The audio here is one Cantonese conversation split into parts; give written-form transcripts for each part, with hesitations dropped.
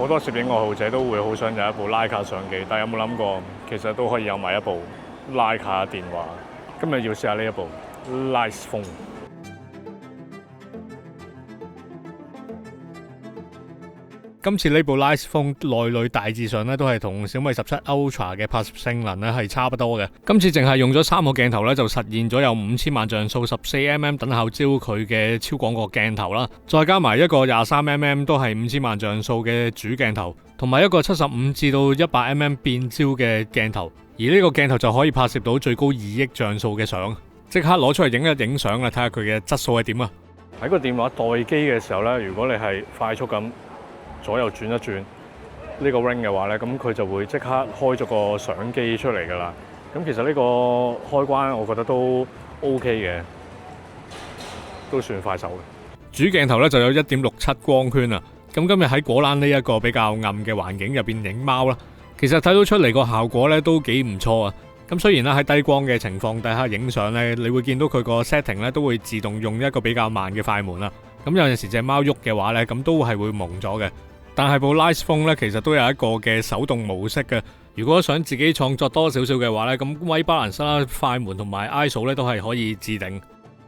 好多攝影愛好者都會好想有一部徠卡相機，但係有冇諗過其實都可以有埋一部徠卡電話？今日要試下呢一部 Light Phone。今次呢部 Light Phone 內裏大致上咧都係同小米17 Ultra 嘅拍攝性能咧係差不多嘅。今次淨係用咗3個鏡頭咧就實現咗有5000萬像素 14mm 等效焦距嘅超廣角鏡頭啦，再加埋一個 23mm 都係5000萬像素嘅主鏡頭，同埋一個75至到 100mm 變焦嘅鏡頭。而呢個鏡頭就可以拍攝到最高2億像素嘅相。即刻攞出嚟影一影相啦，睇下佢嘅質素係點啊！喺個電話待機嘅時候咧，如果你係快速咁左右轉一轉呢個 ring 嘅話咧，咁佢就會即刻開咗個相機出嚟㗎啦。咁其實呢個開關我覺得都 OK 嘅，都算快手嘅。主鏡頭咧就有 1.67 光圈啊。咁今日喺果欄呢一個比較暗嘅環境入邊影貓啦，其實睇到出嚟個效果咧都幾唔錯啊。咁雖然咧喺低光嘅情況底下影相咧，你會見到佢個 setting 咧都會自動用一個比較慢嘅快門啦。咁有陣時隻貓喐嘅話咧，咁都係會蒙咗嘅。但係部 Light Phone 咧，其實都有一個嘅手動模式嘅。如果想自己創作多少少嘅話咧，咁 White Balance 啦、快門同埋 ISO 咧都係可以自定。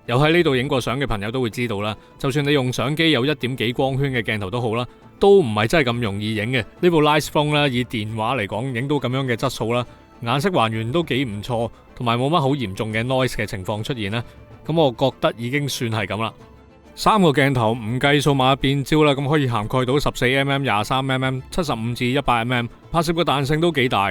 有喺呢度影過相嘅朋友都會知道啦，就算你用相機有1點幾光圈嘅鏡頭都好啦，都唔係真係咁容易影嘅。呢部 Light Phone 咧，以電話嚟講，影到咁樣嘅質素啦，顏色還原都幾唔錯，同埋冇乜好嚴重嘅 noise 嘅情況出現啦。咁我覺得已經算係咁啦。3個鏡頭唔計數碼變焦啦，咁可以涵蓋到 14mm、23mm、75至 100mm， 拍攝嘅彈性都幾大。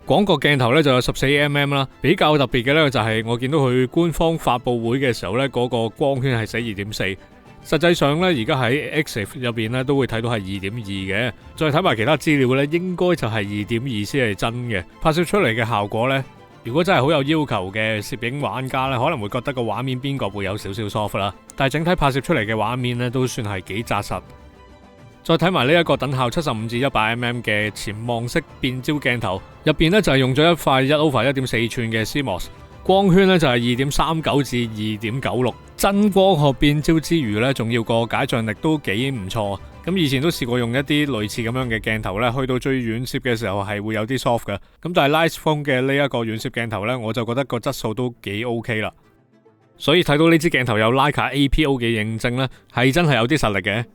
廣角鏡頭咧就有 14mm 啦，比較特別嘅咧就係我見到佢官方發佈會嘅時候咧，嗰個光圈係寫 2.4， 實際上咧而家喺 Exif 入邊咧都會睇到係 2.2 嘅，再睇埋其他資料咧，應該就係 2.2 先係真嘅。拍攝出嚟嘅效果咧，如果真係好有要求嘅攝影玩家咧，可能會覺得個畫面邊角會有少少 soft 啦，但係整體拍攝出嚟嘅畫面咧都算係幾紮實。再睇埋呢一個等效75至 100mm 嘅潛望式變焦鏡頭，入邊咧就係用咗一塊1/1.4寸嘅 CMOS， 光圈咧就係 2.39 至 2.96， 真光學變焦之餘咧，仲要個解像力都幾唔錯。咁以前都試過用一啲類似咁樣嘅鏡頭咧，去到最遠攝嘅時候係會有啲 soft 嘅。咁但係 Light Phone 嘅呢一個遠攝鏡頭咧，我就覺得個質素都幾 OK 啦。所以睇到呢支鏡頭有 Leica APO 嘅認證咧，係真係有啲實力嘅。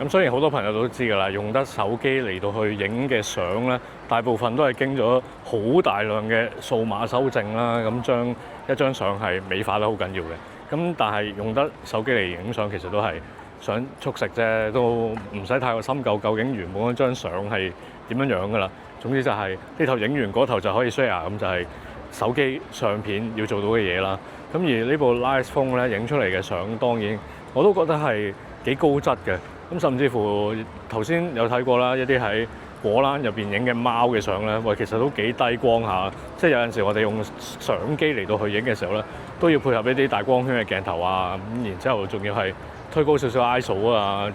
咁雖然好多朋友都知㗎啦，用得手機嚟到去影嘅相咧，大部分都係經咗好大量嘅數碼修正啦，咁將一張相係美化得好緊要嘅。咁但係用得手機嚟影相，其實都係想速食啫，都唔使太過深究究竟原本嗰張相係點樣樣㗎啦。總之就係呢頭影完嗰頭就可以 share， 咁就係手機相片要做到嘅嘢啦。咁而呢部 Light Phone 咧影出嚟嘅相，當然我都覺得係幾高質嘅。咁甚至乎頭先有睇過啦，一啲喺果欄入邊影嘅貓嘅相咧，喂，其實都幾低光下，即係有陣時我哋用相機嚟到去影嘅時候咧，都要配合一啲大光圈嘅鏡頭啊，咁然之後仲要係推高少少 ISO 啊，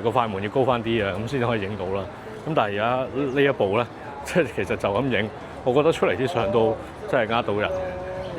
個快門要高翻啲啊，咁先可以影到啦。咁但係而家呢一部咧，即係其實就咁影，我覺得出嚟啲相都真係呃到人，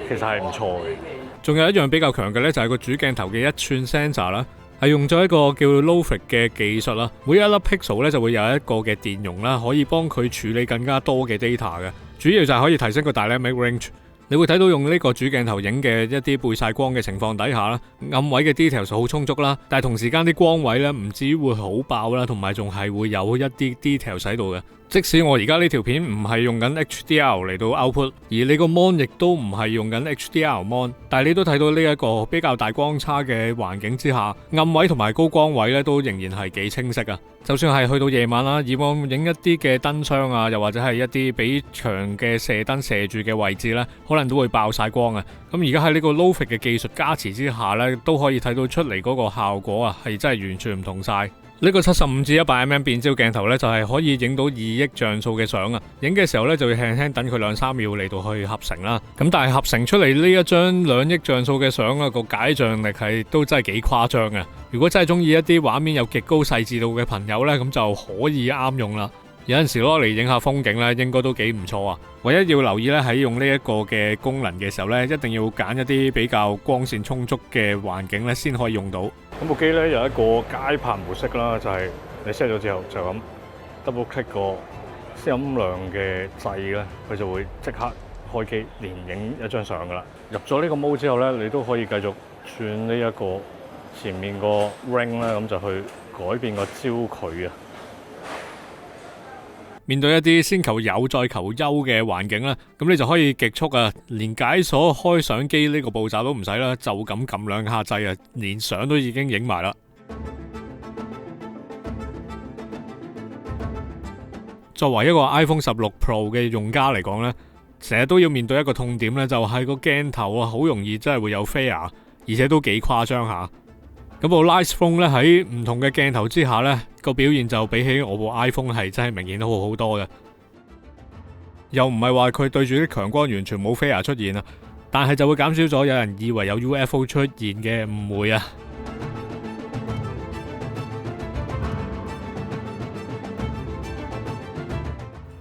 其實係唔錯嘅。仲有一樣比較強嘅咧，就係個主鏡頭嘅1寸 sensor 啦。係用咗一個叫 Logic 嘅技術啦，每一粒 pixel 咧就會有一個嘅電容啦，可以幫佢處理更加多嘅 data 嘅，主要就係可以提升個 dynamic range。你會睇到用呢個主鏡頭影嘅一啲背晒光嘅情況底下啦，暗位嘅 details 好充足啦，但係同時間啲光位咧唔至於會好爆啦，同埋仲係會有一啲 details 喺度嘅。即使我而家呢條片唔係用緊 HDR 嚟到 output， 而你個 mon 亦都唔係用緊 HDR mon， 但係你都睇到呢一個比較大光差嘅環境之下，暗位同埋高光位咧都仍然係幾清晰啊。就算係去到夜晚啦，以往影一啲嘅燈箱啊，又或者係一啲俾長嘅射燈射住嘅位置咧，可能都會爆晒光啊。咁而家喺呢個 Logic 嘅技術加持之下咧，都可以睇到出嚟嗰個效果啊，係真係完全唔同晒。呢個75至 100mm 變焦鏡頭咧，就係可以影到2億像素嘅相啊！影嘅時候咧，就要輕輕等佢2-3秒嚟到去合成啦。咁但係合成出嚟呢一張2億像素嘅相啊，個解像力係都真係幾誇張嘅。如果真係中意一啲畫面有極高細緻度嘅朋友咧，咁就可以啱用啦。有陣時攞嚟影下風景咧，應該都幾唔錯啊！唯一要留意咧，喺用呢一個嘅功能嘅時候咧，一定要揀一啲比較光線充足嘅環境咧，先可以用到。咁部機咧有一個街拍模式啦，就係你 set 咗之後就咁 double click 個聲音量嘅掣咧，佢就會即刻開機連影一張相噶啦。入咗呢個 mode 之後咧，你都可以繼續轉呢一個前面個 ring 咧，咁就去改變個焦距啊。面對一啲先求有再求優嘅環境啦，咁你就可以極速啊，連解鎖開相機呢個步驟都唔使啦，就咁撳兩下掣啊，連相都已經影埋啦。作為一個 iPhone 16 Pro 嘅用家嚟講呢，成日都要面對一個痛點呢，就係個鏡頭啊，好容易真係會有 flare，而且都幾誇張下。咁部 Light Phone 咧喺唔同嘅鏡頭之下呢，個表現就比起我部 iPhone 係真係明顯都好好多嘅。又唔係話佢對住啲強光完全冇 flare 出現啊，但係就會減少咗有人以為有 UFO 出現嘅誤會啊。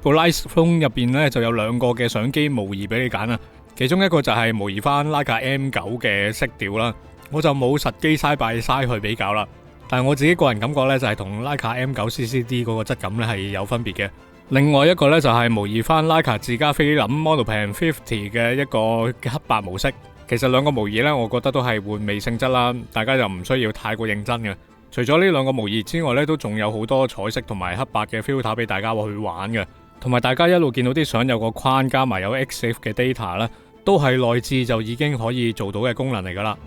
部 Light Phone 入邊呢就有兩個嘅相機模擬俾你揀啊，其中一個就係模擬翻徠卡 M9 嘅色調啦。我就冇實機side by side去比較啦，但係我自己個人感覺呢，就係同徠卡 M9 CCD 嗰個質感呢係有分別嘅。另外一個呢，就係模擬翻徠卡自家菲林 Monopan 50嘅一個黑白模式。其實兩個模擬呢，我覺得都係玩味性質啦，大家就唔需要太過認真嘅。除咗呢兩個模擬之外呢，都仲有好多彩色同埋黑白嘅 filter 俾大家去玩嘅。同埋大家一路見到啲相有個框加埋有 EXIF 嘅 data 呢，都係內置就已經可以做到嘅功能嚟噶啦。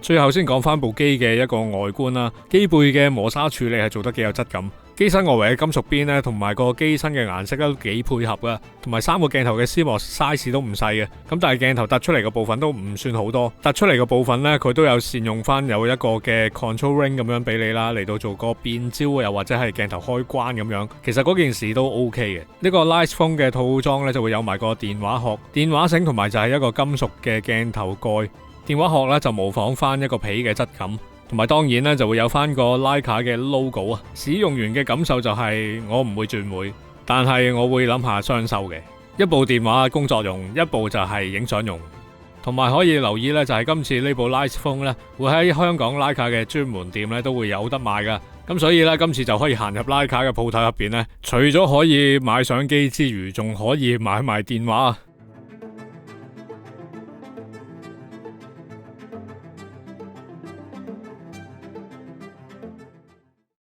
最後先講翻部機嘅一個外觀啦，機背嘅磨砂處理係做得幾有質感，機身外圍嘅金屬邊呢，同埋個機身嘅顏色都幾配合噶，同埋三個鏡頭嘅 CMOS size 都唔細嘅，咁但係鏡頭突出嚟嘅部分都唔算好多，突出嚟嘅部分呢，佢都有善用翻有一個嘅 control ring 咁樣俾你啦，嚟到做個變焦又或者係鏡頭開關咁樣，其實嗰件事都 OK 嘅。呢個 Light Phone 嘅套裝呢，就會有埋個電話殼、電話繩同埋就係一個金屬嘅鏡頭蓋。電話殼咧就模仿翻一個皮嘅質感，同埋當然咧就會有翻個徠卡嘅 logo 啊。使用完嘅感受就係我唔會轉會，但係我會諗下雙收嘅。一部電話工作用，一部就係影相用。同埋可以留意咧，就係今次呢部 Light Phone 咧會喺香港徠卡嘅專門店咧都會有得賣噶。咁所以咧今次就可以行入徠卡嘅鋪頭入邊咧，除咗可以買相機之餘，仲可以買埋電話啊。